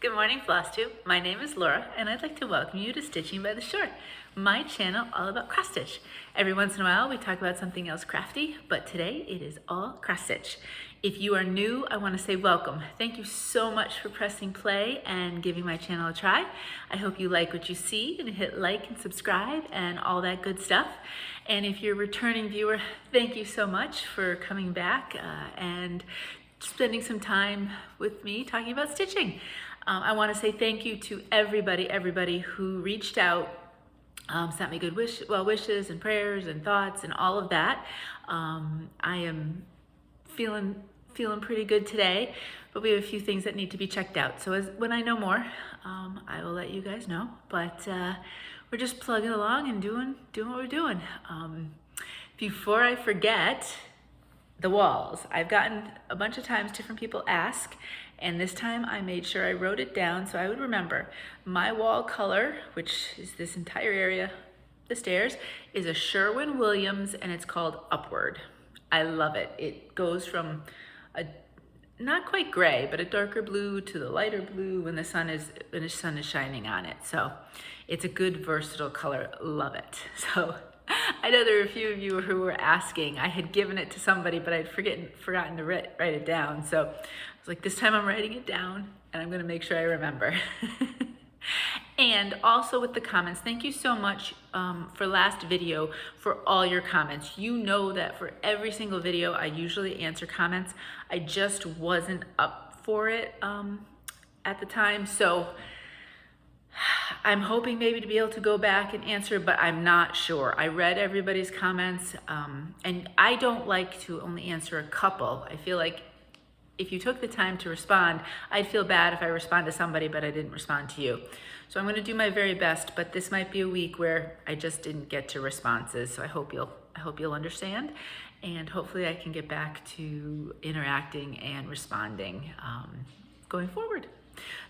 Good morning, Flosstube. My name is Laura, and I'd like to welcome you to Stitching by the Shore, my channel all about cross stitch. Every once in a while, we talk about something else crafty, but today it is all cross stitch. If you are new, I want to say welcome. Thank you so much for pressing play and giving my channel a try. I hope you like what you see and hit like and subscribe and all that good stuff. And if you're a returning viewer, thank you so much for coming back and spending some time with me talking about stitching. I want to say thank you to everybody who reached out, sent me good wishes and prayers and thoughts and all of that. I am feeling pretty good today, but we have a few things that need to be checked out. So when I know more, I will let you guys know. But we're just plugging along and doing what we're doing. Before I forget, the walls. I've gotten a bunch of times different people ask, and this time I made sure I wrote it down so I would remember. My wall color, which is this entire area, the stairs, is a Sherwin-Williams, and it's called Upward. I love it. It goes from a not quite gray, but a darker blue to the lighter blue when the sun is shining on it. So it's a good versatile color. Love it. So I know there were a few of you who were asking. I had given it to somebody, but I'd forgotten to write it down. So I was like, this time I'm writing it down, and I'm going to make sure I remember. And also with the comments, thank you so much for last video for all your comments. You know that for every single video, I usually answer comments. I just wasn't up for it at the time. So I'm hoping maybe to be able to go back and answer, but I'm not sure. I read everybody's comments, and I don't like to only answer a couple. I feel like if you took the time to respond, I'd feel bad if I respond to somebody, but I didn't respond to you. So I'm gonna do my very best, but this might be a week where I just didn't get to responses. So I hope you'll understand, and hopefully I can get back to interacting and responding going forward.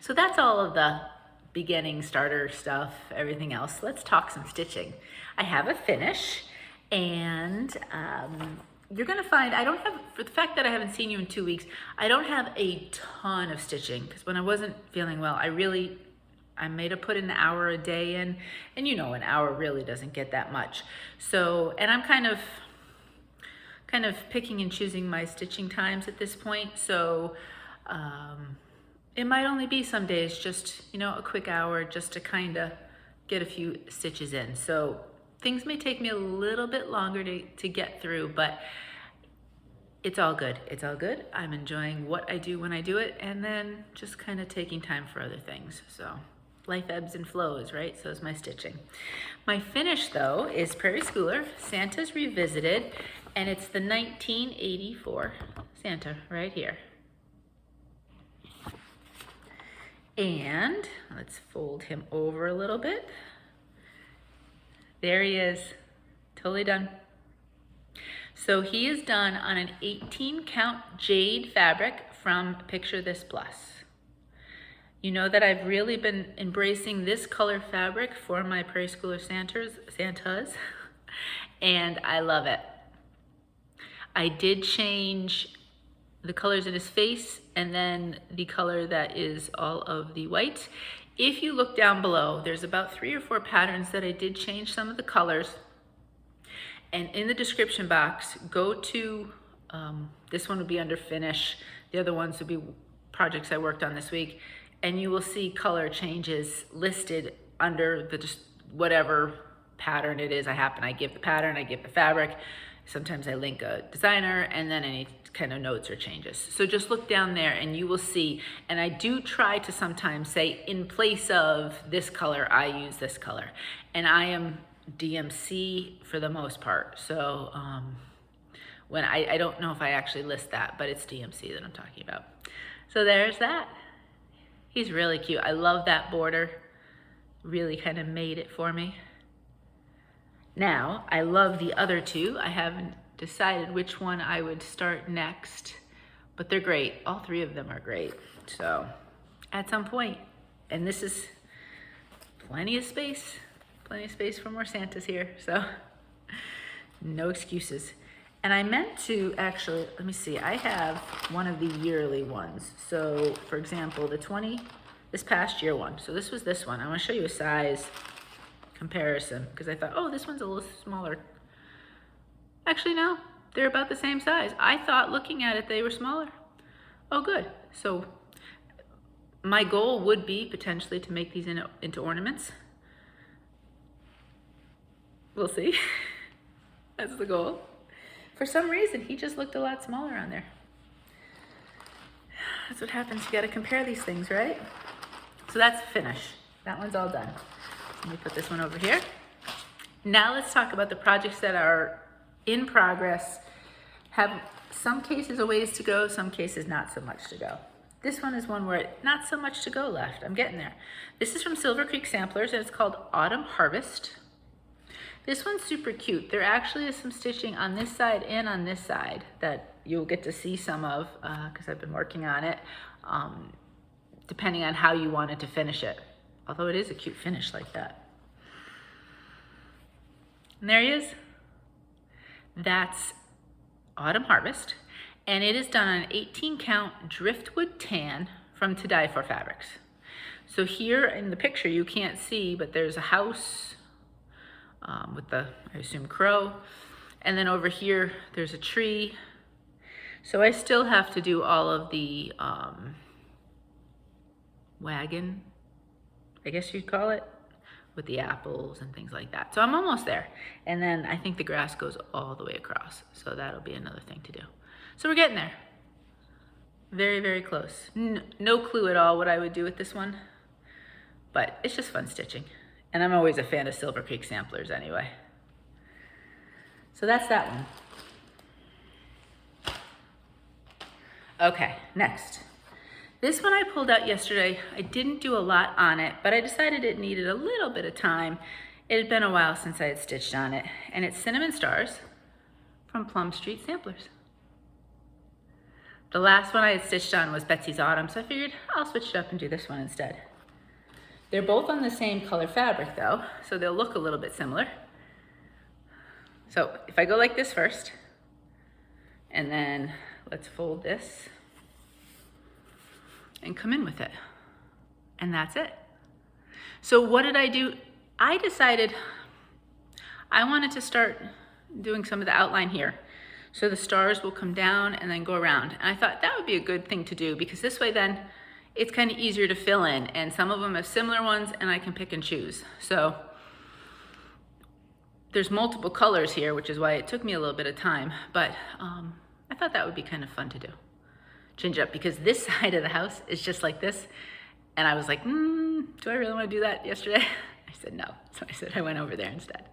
So that's all of the beginning starter stuff, everything else. Let's talk some stitching. I have a finish, and you're gonna find, I don't have, for the fact that I haven't seen you in 2 weeks, I don't have a ton of stitching, because when I wasn't feeling well, I made a put an hour a day in, and you know, an hour really doesn't get that much. So, and I'm kind of picking and choosing my stitching times at this point. So, it might only be some days, just, you know, a quick hour just to kind of get a few stitches in. So things may take me a little bit longer to get through, but it's all good. It's all good. I'm enjoying what I do when I do it, and then just kind of taking time for other things. So life ebbs and flows, right? So is my stitching. My finish, though, is Prairie Schooler, Santa's Revisited, and it's the 1984 Santa right here. And let's fold him over a little bit. There he is, totally done. So he is done on an 18 count Jade fabric from Picture This Plus. You know that I've really been embracing this color fabric for my Prairie Schooler Santas, and I love it. I did change the colors in his face, and then the color that is all of the white. If you look down below, there's about 3 or 4 patterns that I did change some of the colors. And in the description box, go to, this one would be under finish. The other ones would be projects I worked on this week. And you will see color changes listed under the just whatever pattern it is. I give the pattern, I give the fabric. Sometimes I link a designer, and then any kind of notes or changes. So just look down there and you will see, and I do try to sometimes say, in place of this color, I use this color. And I am DMC for the most part. So when I don't know if I actually list that, but it's DMC that I'm talking about. So there's that. He's really cute. I love that border. Really kind of made it for me. Now, I love the other two. I haven't decided which one I would start next, but they're great. All 3 of them are great. So at some point, and this is plenty of space for more Santas here. So no excuses. And I meant to actually, let me see, I have one of the yearly ones. So for example, the this past year one. So this was this one. I want to show you a size comparison because I thought, oh, this one's a little smaller. Actually, no, they're about the same size. I thought looking at it, they were smaller. Oh, good. So my goal would be potentially to make these into ornaments. We'll see. That's the goal. For some reason, he just looked a lot smaller on there. That's what happens. You got to compare these things, right? So that's finished. That one's all done. Let me put this one over here. Now let's talk about the projects that are in progress. Have some cases a ways to go, some cases not so much to go. This one is one where not so much to go left. I'm getting there. This is from Silver Creek Samplers, and it's called Autumn Harvest. This one's super cute. There actually is some stitching on this side and on this side that you'll get to see some of because I've been working on it, depending on how you wanted to finish it. Although it is a cute finish like that. And there he is. That's Autumn Harvest. And it is done on an 18 count Driftwood tan from To Die For Fabrics. So here in the picture you can't see, but there's a house with the, I assume, crow. And then over here, there's a tree. So I still have to do all of the wagon, I guess you'd call it, with the apples and things like that. So I'm almost there. And then I think the grass goes all the way across. So that'll be another thing to do. So we're getting there. Very, very close. No clue at all what I would do with this one, but it's just fun stitching. And I'm always a fan of Silver Creek Samplers anyway. So that's that one. Okay, next. This one I pulled out yesterday. I didn't do a lot on it, but I decided it needed a little bit of time. It had been a while since I had stitched on it. And it's Cinnamon Stars from Plum Street Samplers. The last one I had stitched on was Betsy's Autumn, so I figured I'll switch it up and do this one instead. They're both on the same color fabric though, so they'll look a little bit similar. So if I go like this first, and then let's fold this and come in with it. And that's it. So what did I do? I decided I wanted to start doing some of the outline here. So the stars will come down and then go around. And I thought that would be a good thing to do because this way then it's kind of easier to fill in, and some of them have similar ones and I can pick and choose. So there's multiple colors here, which is why it took me a little bit of time, but I thought that would be kind of fun to do. Change it up because this side of the house is just like this. And I was like, do I really want to do that yesterday? I said no. So I said I went over there instead.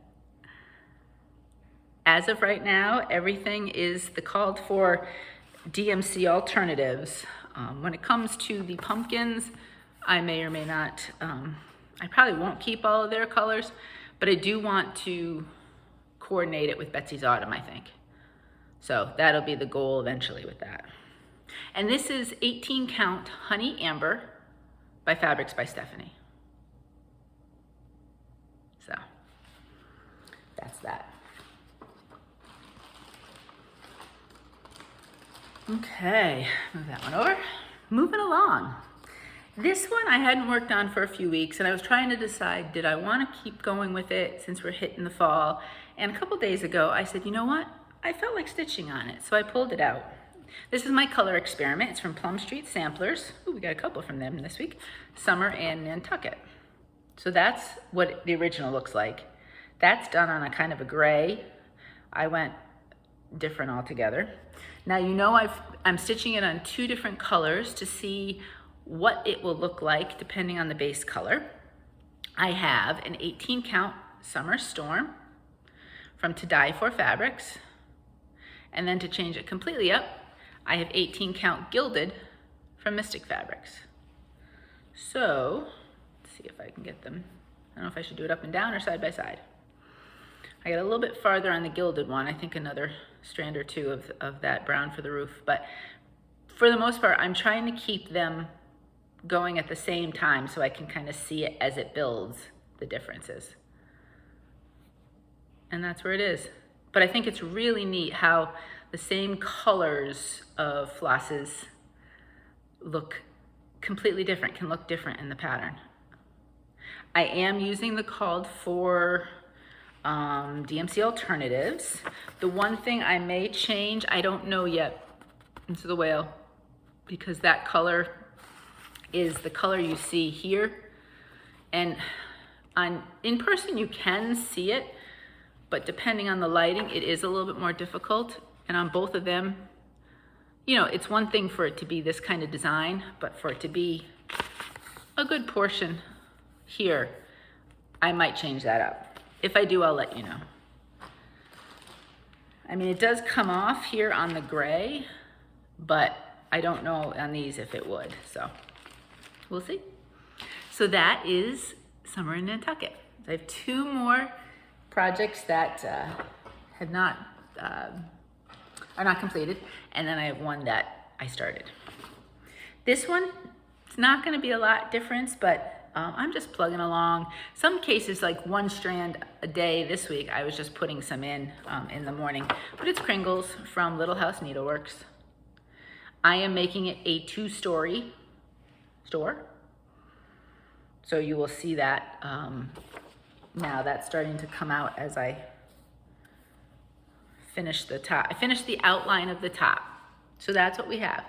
As of right now, everything is the called for DMC alternatives. When it comes to the pumpkins, I may or may not, I probably won't keep all of their colors, but I do want to coordinate it with Betsy's Autumn, I think. So that'll be the goal eventually with that. And this is 18 count Honey Amber by Fabrics by Stephanie. So that's that. Okay, move that one over. Moving along. This one I hadn't worked on for a few weeks, and I was trying to decide, did I want to keep going with it since we're hitting the fall? And a couple days ago, I said, you know what? I felt like stitching on it, so I pulled it out. This is my color experiment. It's from Plum Street Samplers. Ooh, we got a couple from them this week. Summer and Nantucket. So that's what the original looks like. That's done on a kind of a gray. I went different altogether. Now you know I'm stitching it on two different colors to see what it will look like depending on the base color. I have an 18 count Summer Storm from To Die For Fabrics. And then to change it completely up, I have 18 count Gilded from Mystic Fabrics. So, let's see if I can get them. I don't know if I should do it up and down or side by side. I got a little bit farther on the Gilded one. I think another strand or two of that brown for the roof. But for the most part, I'm trying to keep them going at the same time so I can kind of see it as it builds, the differences. And that's where it is. But I think it's really neat how the same colors of flosses look completely different, can look different in the pattern. I am using the called for DMC alternatives. The one thing I may change, I don't know yet, into the whale, because that color is the color you see here. And in person you can see it, but depending on the lighting, it is a little bit more difficult. And on both of them, you know, it's one thing for it to be this kind of design, but for it to be a good portion here, I might change that up. If I do, I'll let you know. I mean, it does come off here on the gray, but I don't know on these if it would, so we'll see. So that is Summer in Nantucket. I have 2 more projects that are not completed, and then I have 1 that I started. This one, it's not going to be a lot difference, but I'm just plugging along. Some cases, like 1 strand a day this week, I was just putting some in the morning, but it's Kringles from Little House Needleworks. I am making it a 2-story store. So you will see that now that's starting to come out as I finish the top. I finished the outline of the top. So that's what we have.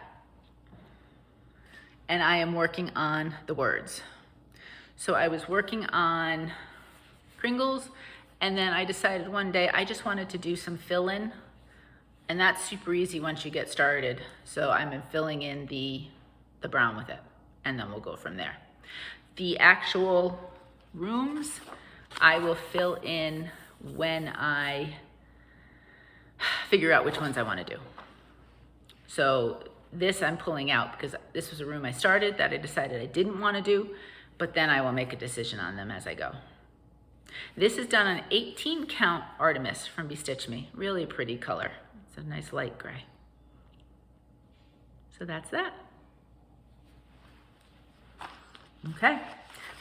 And I am working on the words. So I was working on Kringles, and then I decided one day I just wanted to do some fill-in, and that's super easy once you get started. So I'm filling in the brown with it, and then we'll go from there. The actual rooms, I will fill in when I figure out which ones I want to do. So this I'm pulling out because this was a room I started that I decided I didn't want to do, but then I will make a decision on them as I go. This is done on 18 count Artemis from Bestitchme. Really pretty color. It's a nice light gray. So that's that. Okay,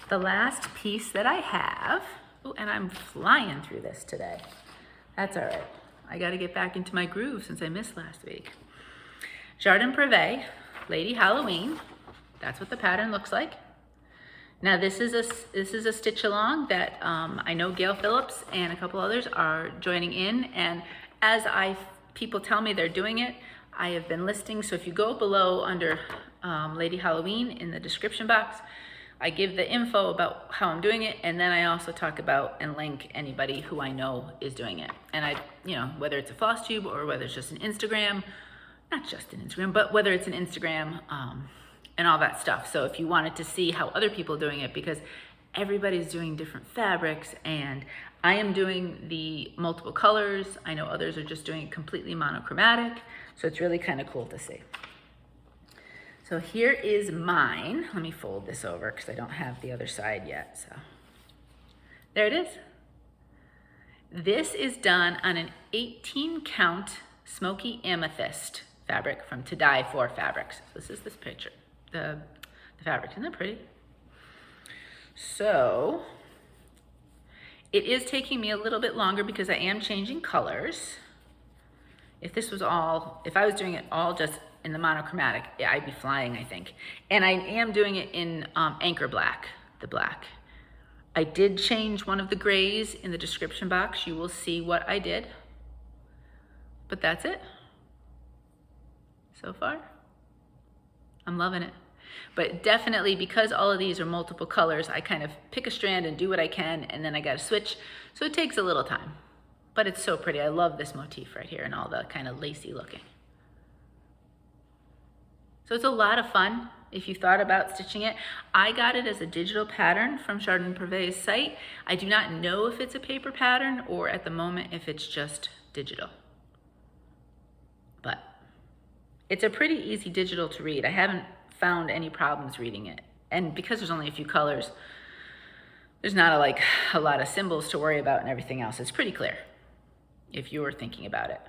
the last piece that I have, oh, and I'm flying through this today. That's all right. I got to get back into my groove since I missed last week. Jardin Prive, Lady Halloween. That's what the pattern looks like. Now this is a stitch along that I know Gail Phillips and a couple others are joining in, and as people tell me they're doing it, I have been listing. So if you go below under Lady Halloween in the description box, I give the info about how I'm doing it, and then I also talk about and link anybody who I know is doing it. And I, you know, whether it's a Flosstube or whether it's just an Instagram, not just an Instagram, but whether it's an Instagram and all that stuff. So if you wanted to see how other people are doing it, because everybody's doing different fabrics, and I am doing the multiple colors. I know others are just doing it completely monochromatic. So it's really kind of cool to see. So here is mine. Let me fold this over because I don't have the other side yet. So there it is. This is done on an 18 count Smoky Amethyst fabric from To Die For Fabrics. So this is this picture, the fabric. Isn't that pretty? So it is taking me a little bit longer because I am changing colors. If I was doing it all just in the monochromatic, yeah, I'd be flying, I think. And I am doing it in Anchor Black, the black. I did change one of the grays in the description box. You will see what I did. But that's it. So far, I'm loving it. But definitely, because all of these are multiple colors, I kind of pick a strand and do what I can, and then I got to switch. So it takes a little time. But it's so pretty. I love this motif right here and all the kind of lacy looking. So it's a lot of fun if you thought about stitching it. I got it as a digital pattern from Jardin Prive's site. I do not know if it's a paper pattern or at the moment if it's just digital. But it's a pretty easy digital to read. I haven't found any problems reading it. And because there's only a few colors, there's not a lot of symbols to worry about and everything else. It's pretty clear if you were thinking about it.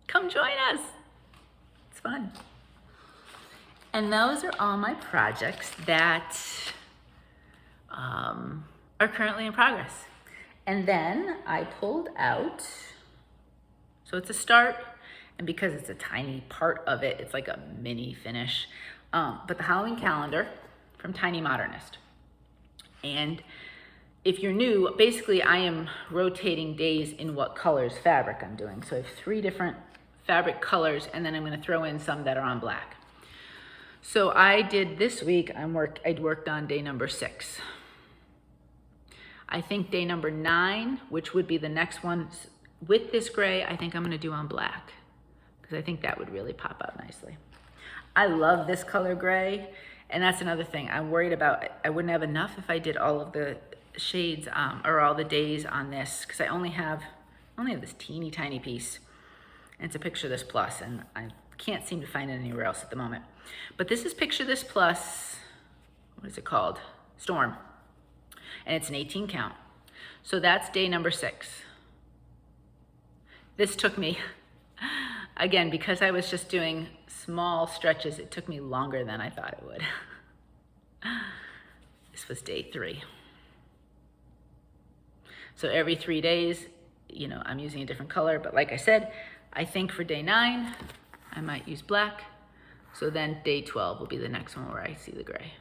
Come join us. It's fun. And those are all my projects that are currently in progress. And then I pulled out, so it's a start, and because it's a tiny part of it, it's like a mini finish. but the Halloween calendar from Tiny Modernist. And if you're new, basically I am rotating days in what colors fabric I'm doing. So I have 3 different fabric colors, and then I'm gonna throw in some that are on black. So I did this week, I'd worked on day number 6. I think day number 9, which would be the next one with this gray, I think I'm gonna do on black, because I think that would really pop out nicely. I love this color gray, and that's another thing I'm worried about. I wouldn't have enough if I did all of the shades or all the days on this, because I only have this teeny tiny piece, and it's a Picture This Plus, and I can't seem to find it anywhere else at the moment. But this is Picture This Plus, what is it called? Storm, and it's an 18 count. So that's day number 6. This took me, again, because I was just doing small stretches, it took me longer than I thought it would. This was day 3. So every 3 days, you know, I'm using a different color, but like I said, I think for day 9, I might use black. So then day 12 will be the next one where I see the gray.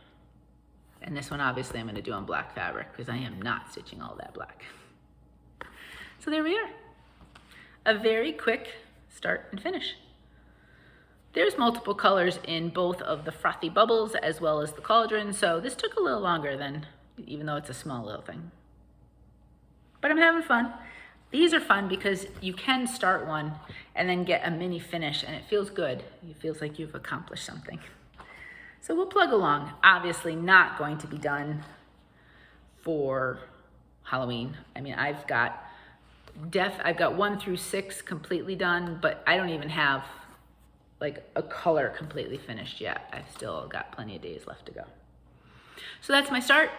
And this one, obviously, I'm gonna do on black fabric because I am not stitching all that black. So there we are. A very quick start and finish. There's multiple colors in both of the frothy bubbles as well as the cauldron, so this took a little longer than, even though it's a small little thing. But I'm having fun. These are fun because you can start one and then get a mini finish, and it feels good. It feels like you've accomplished something. So we'll plug along. Obviously not going to be done for Halloween. I mean, I've got 1 through 6 completely done, but I don't even have like a color completely finished yet. I've still got plenty of days left to go. So that's my start,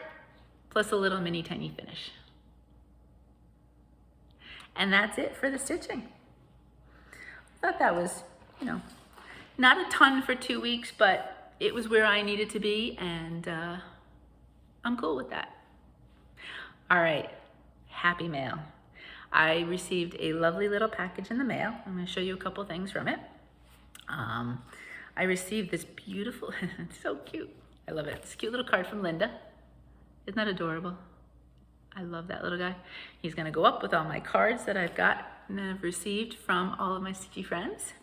plus a little mini tiny finish. And that's it for the stitching. I thought that was, you know, not a ton for 2 weeks, but it was where I needed to be, and I'm cool with that. All right, happy mail. I received a lovely little package in the mail. I'm gonna show you a couple things from it. I received this beautiful, it's so cute. I love it. It's a cute little card from Linda. Isn't that adorable? I love that little guy. He's gonna go up with all my cards that I've got and I've received from all of my stitchy friends.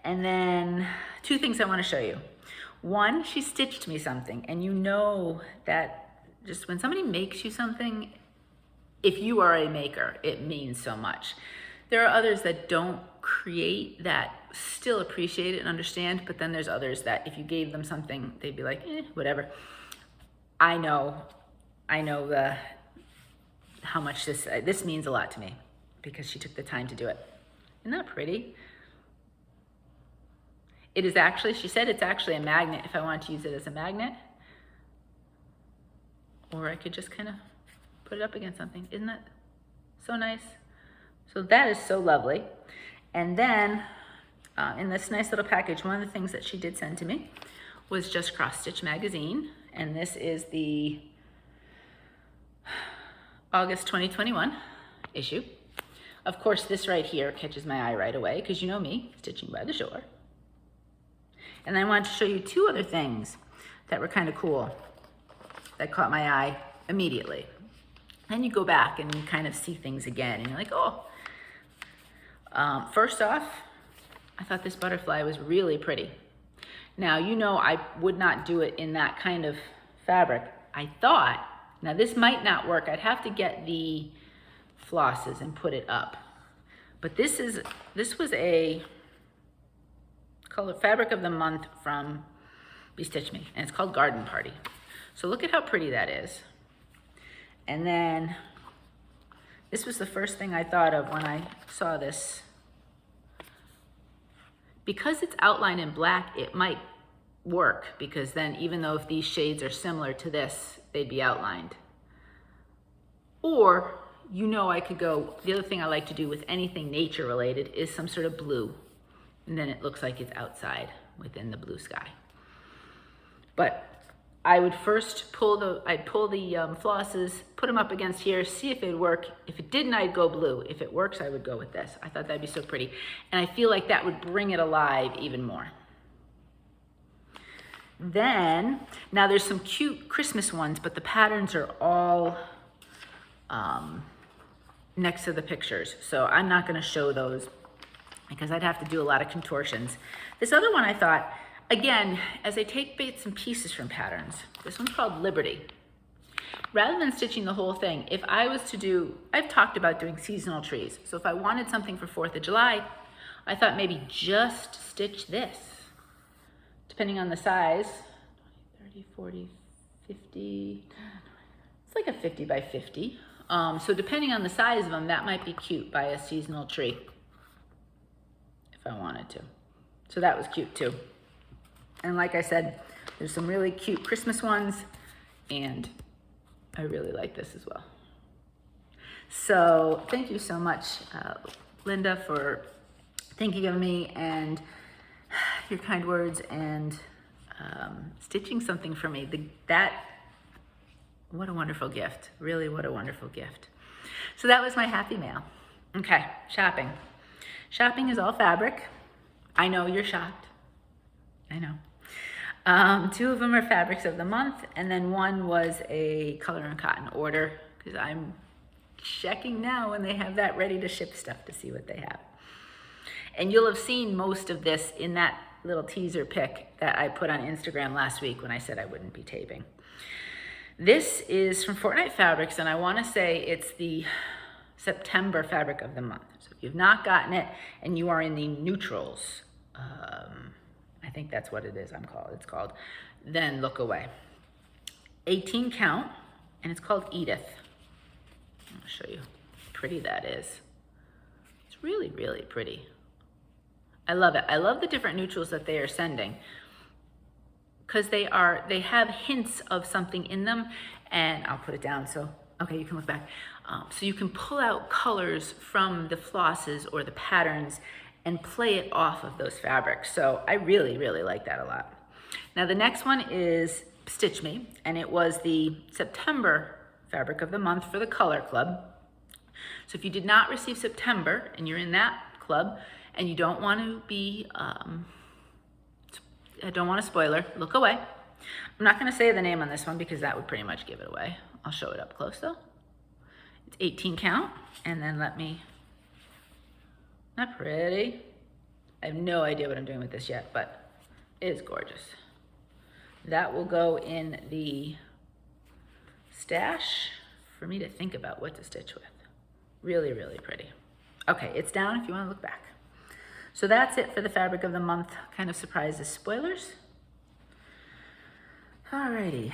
And then 2 things I wanna show you. One, she stitched me something, and you know that just when somebody makes you something, if you are a maker, it means so much. There are others that don't create that still appreciate it and understand, but then there's others that if you gave them something, they'd be like, whatever. I know how much this means a lot to me because she took the time to do it. Isn't that pretty? It is actually, she said it's actually a magnet if I want to use it as a magnet. Or I could just kind of put it up against something. Isn't that so nice? So that is so lovely. And then in this nice little package, one of the things that she did send to me was just Cross Stitch magazine. And this is the August 2021 issue. Of course, this right here catches my eye right away because you know me, stitching by the shore. And I wanted to show you 2 other things that were kind of cool that caught my eye immediately. Then you go back and you kind of see things again and you're like, oh. First off, I thought this butterfly was really pretty. Now, you know I would not do it in that kind of fabric. I thought, now this might not work. I'd have to get the flosses and put it up. But this was a color fabric of the month from Bestitchme, and it's called Garden Party. So look at how pretty that is. And then this was the first thing I thought of when I saw this. Because it's outlined in black, it might work, because then even though if these shades are similar to this, they'd be outlined. Or, you know, I could go, the other thing I like to do with anything nature related is some sort of blue. And then it looks like it's outside within the blue sky. But I would first I'd pull the flosses, put them up against here, see if it'd work. If it didn't, I'd go blue. If it works, I would go with this. I thought that'd be so pretty. And I feel like that would bring it alive even more. Then, now there's some cute Christmas ones, but the patterns are all next to the pictures. So I'm not gonna show those because I'd have to do a lot of contortions. This other one I thought, again, as I take bits and pieces from patterns, this one's called Liberty. Rather than stitching the whole thing, if I was to do, I've talked about doing seasonal trees. So if I wanted something for 4th of July, I thought maybe just stitch this, depending on the size, 30, 40, 50, it's like a 50 by 50. So depending on the size of them, that might be cute by a seasonal tree, if I wanted to. So that was cute too. And like I said, there's some really cute Christmas ones, and I really like this as well. So thank you so much, Linda, for thinking of me and your kind words and stitching something for me. What a wonderful gift. Really, what a wonderful gift. So that was my happy mail. Okay, shopping. Shopping is all fabric. I know you're shocked. I know. 2 of them are fabrics of the month, and then one was a color and cotton order, because I'm checking now when they have that ready to ship stuff to see what they have. And you'll have seen most of this in that little teaser pic that I put on Instagram last week when I said I wouldn't be taping. This is from Fortnite Fabrics, and I want to say it's the September fabric of the month. So if you've not gotten it and you are in the neutrals, I think that's what it is. It's called, then look away. 18 count, and it's called Edith. I'll show you how pretty that is. It's really, really pretty. I love it. I love the different neutrals that they are sending, because they have hints of something in them, and I'll put it down so, okay, you can look back. So you can pull out colors from the flosses or the patterns and play it off of those fabrics. So I really, really like that a lot. Now the next one is Bestitchme, and it was the September fabric of the month for the Color Club. So if you did not receive September and you're in that club and you don't want to be, I don't want a spoiler, look away. I'm not gonna say the name on this one because that would pretty much give it away. I'll show it up close though. It's 18 count, and then not pretty. I have no idea what I'm doing with this yet, but it is gorgeous. That will go in the stash for me to think about what to stitch with. Really, really pretty. Okay, it's down if you want to look back. So that's it for the fabric of the month. Kind of surprises, spoilers. Alrighty.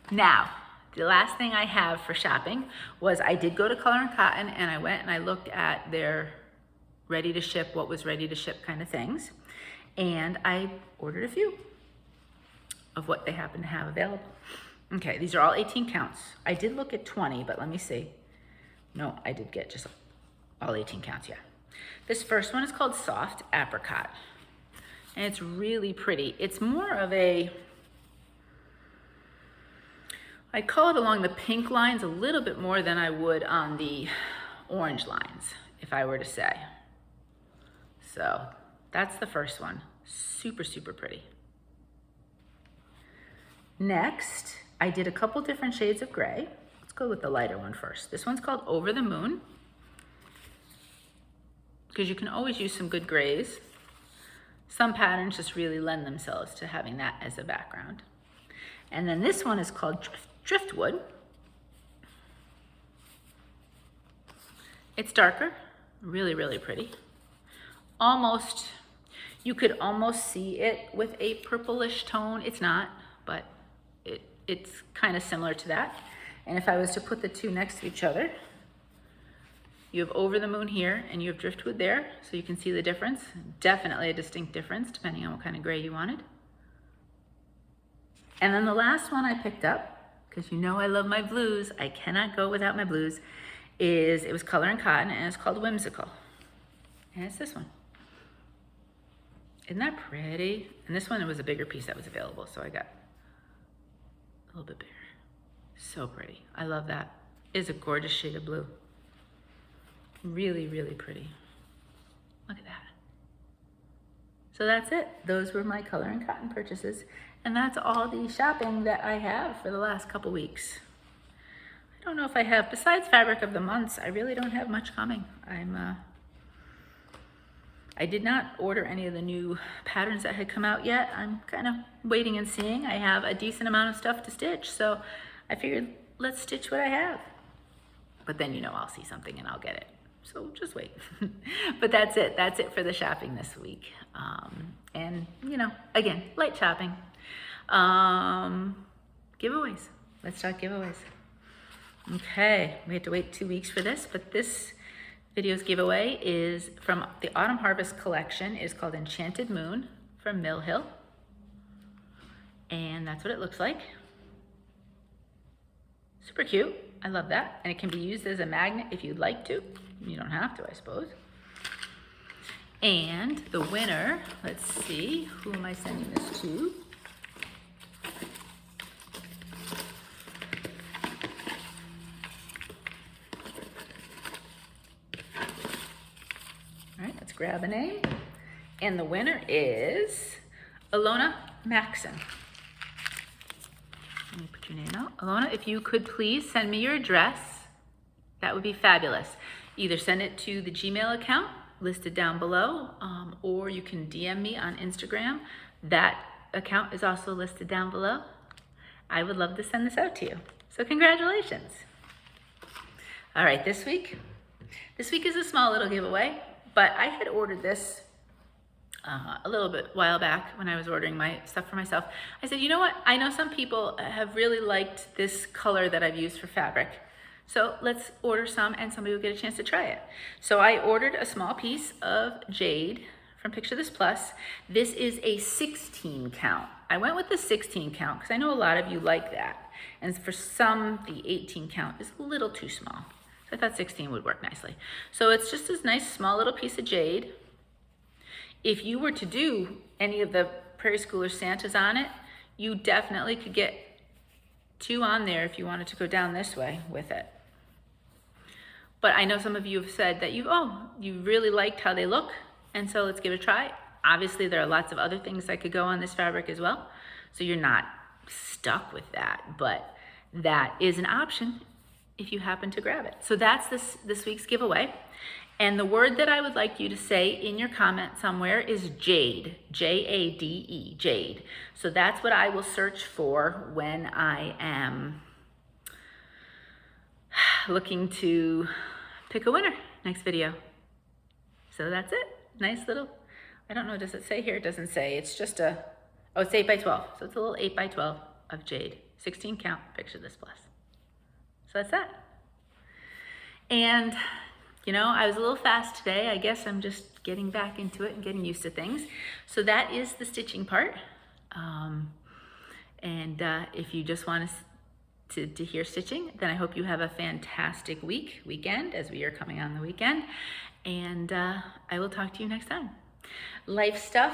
Now, the last thing I have for shopping was I did go to Color and Cotton, and I went and I looked at their ready to ship, what was ready to ship kind of things. And I ordered a few of what they happen to have available. Okay, these are all 18 counts. I did look at 20, but let me see. No, I did get just all 18 counts, yeah. This first one is called Soft Apricot, and it's really pretty. It's more of a, I call it along the pink lines a little bit more than I would on the orange lines, if I were to say. So that's the first one. Super, super pretty. Next, I did a couple different shades of gray. Let's go with the lighter one first. This one's called Over the Moon, because you can always use some good grays. Some patterns just really lend themselves to having that as a background. And then this one is called Driftwood. It's darker, really, really pretty. Almost, you could almost see it with a purplish tone. It's not, but it's kind of similar to that. And if I was to put the two next to each other, you have Over the Moon here and you have Driftwood there, so you can see the difference. Definitely a distinct difference depending on what kind of gray you wanted. And then the last one I picked up, because you know I love my blues, I cannot go without my blues, it was Color and Cotton, and it's called Whimsical. And it's this one. Isn't that pretty? And this one, it was a bigger piece that was available, so I got a little bit bigger. So pretty. I love that. It is a gorgeous shade of blue. Really, really pretty. Look at that. So that's it. Those were my Color and Cotton purchases. And that's all the shopping that I have for the last couple weeks. I don't know if I have, besides fabric of the months, I really don't have much coming. I did not order any of the new patterns that had come out yet. I'm kind of waiting and seeing. I have a decent amount of stuff to stitch, so I figured let's stitch what I have. But then, you know, I'll see something and I'll get it. So just wait. But that's it. That's it for the shopping this week. And, you know, again, light shopping. Giveaways. Let's talk giveaways. Okay, we had to wait 2 weeks for this, but this video's giveaway is from the Autumn Harvest collection. It is called Enchanted Moon from Mill Hill. And that's what it looks like. Super cute. I love that. And it can be used as a magnet if you'd like to. You don't have to, I suppose. And the winner, let's see, who am I sending this to? All right, let's grab a name. And the winner is Alona Maxon. Let me put your name out. Alona, if you could please send me your address, that would be fabulous. Either send it to the Gmail account listed down below, or you can DM me on Instagram. That account is also listed down below. I would love to send this out to you. So congratulations. All right, this week is a small little giveaway, but I had ordered this a little bit while back when I was ordering my stuff for myself. I said, you know what? I know some people have really liked this color that I've used for fabric. So let's order some and somebody will get a chance to try it. So I ordered a small piece of Jade from Picture This Plus. This is a 16 count. I went with the 16 count because I know a lot of you like that. And for some, the 18 count is a little too small. So I thought 16 would work nicely. So it's just this nice small little piece of Jade. If you were to do any of the Prairie Schooler Santas on it, you definitely could get 2 on there if you wanted to go down this way with it. But I know some of you have said that you really liked how they look, and so let's give it a try. Obviously, there are lots of other things that could go on this fabric as well, so you're not stuck with that, but that is an option if you happen to grab it. So that's this week's giveaway. And the word that I would like you to say in your comment somewhere is Jade, J-A-D-E, Jade. So that's what I will search for when I am looking to pick a winner next video. So that's it. Nice little, I don't know, does it say here? It doesn't say. It's just oh, it's 8 by 12. So it's a little 8 by 12 of Jade. 16 count, Picture This Plus. So that's that. And you know, I was a little fast today. I guess I'm just getting back into it and getting used to things. So that is the stitching part. If you just want to hear stitching, then I hope you have a fantastic weekend, as we are coming on the weekend. And I will talk to you next time. Life stuff,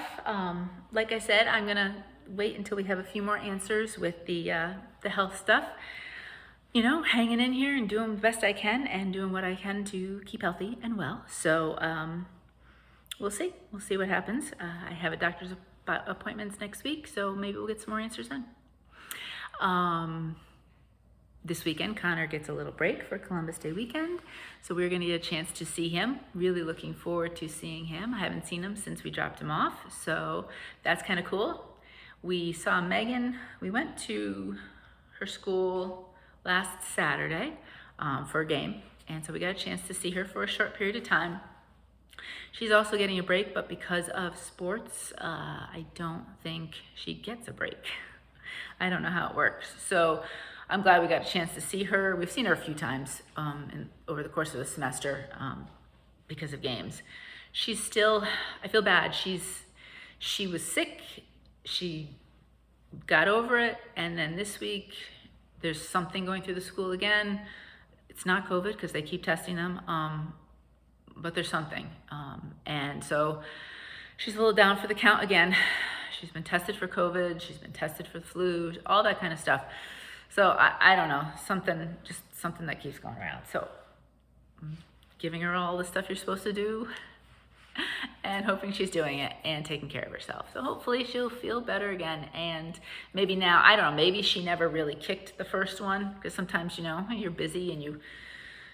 like I said, I'm gonna wait until we have a few more answers with the health stuff. You know, hanging in here and doing the best I can and doing what I can to keep healthy and well. So we'll see. We'll see what happens. I have a doctor's appointments next week, so maybe we'll get some more answers then. This weekend, Connor gets a little break for Columbus Day weekend, so we're gonna get a chance to see him. Really looking forward to seeing him. I haven't seen him since we dropped him off, so that's kind of cool. We saw Megan. We went to her school last Saturday for a game, and so we got a chance to see her for a short period of time. She's also getting a break, but because of sports, I don't think she gets a break. I don't know how it works. So I'm glad we got a chance to see her. We've seen her a few times over the course of the semester because of games. She's still, I feel bad. She was sick. She got over it, and then this week, there's something going through the school again. It's not COVID because they keep testing them, but there's something. And so she's a little down for the count again. She's been tested for COVID. She's been tested for the flu, all that kind of stuff. So I don't know, just something that keeps going around. So I'm giving her all the stuff you're supposed to do and hoping she's doing it and taking care of herself. So hopefully she'll feel better again. And maybe now, I don't know, maybe she never really kicked the first one, because sometimes, you know, you're busy and you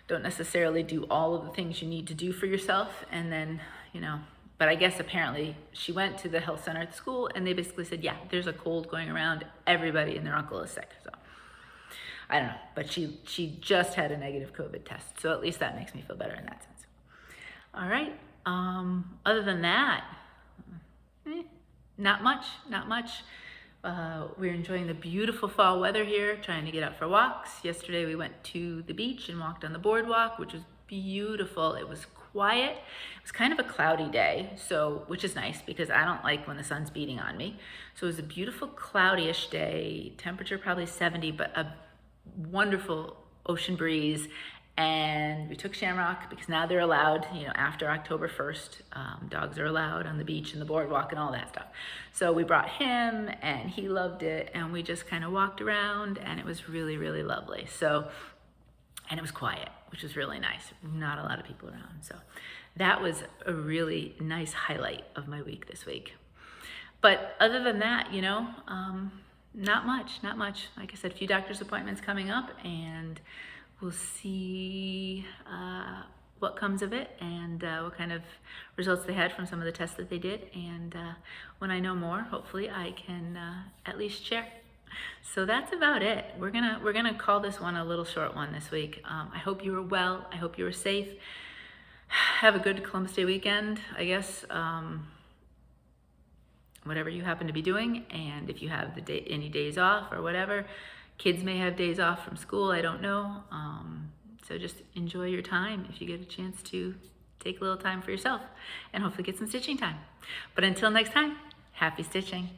don't necessarily do all of the things you need to do for yourself. And then, you know, but I guess apparently she went to the health center at the school and they basically said, yeah, there's a cold going around. Everybody and their uncle is sick. So I don't know, but she just had a negative COVID test. So at least that makes me feel better in that sense. All right. Other than that, not much. We're enjoying the beautiful fall weather here, trying to get out for walks. Yesterday we went to the beach and walked on the boardwalk, which was beautiful. It was quiet. It was kind of a cloudy day, so which is nice because I don't like when the sun's beating on me. So it was a beautiful cloudy-ish day, temperature probably 70, but a wonderful ocean breeze. And we took Shamrock because now they're allowed, you know, after October 1st, dogs are allowed on the beach and the boardwalk and all that stuff. So we brought him and he loved it, and we just kind of walked around and it was really, really lovely. So, and it was quiet, which was really nice. Not a lot of people around. So that was a really nice highlight of my week this week. But other than that, you know, not much. Like I said, a few doctor's appointments coming up, and we'll see what comes of it and what kind of results they had from some of the tests that they did. And when I know more, hopefully I can at least share. So that's about it. We're gonna call this one a little short one this week. I hope you were well. I hope you were safe. Have a good Columbus Day weekend, I guess. Whatever you happen to be doing, and if you have any days off or whatever. Kids may have days off from school, I don't know. So just enjoy your time if you get a chance to take a little time for yourself and hopefully get some stitching time. But until next time, happy stitching.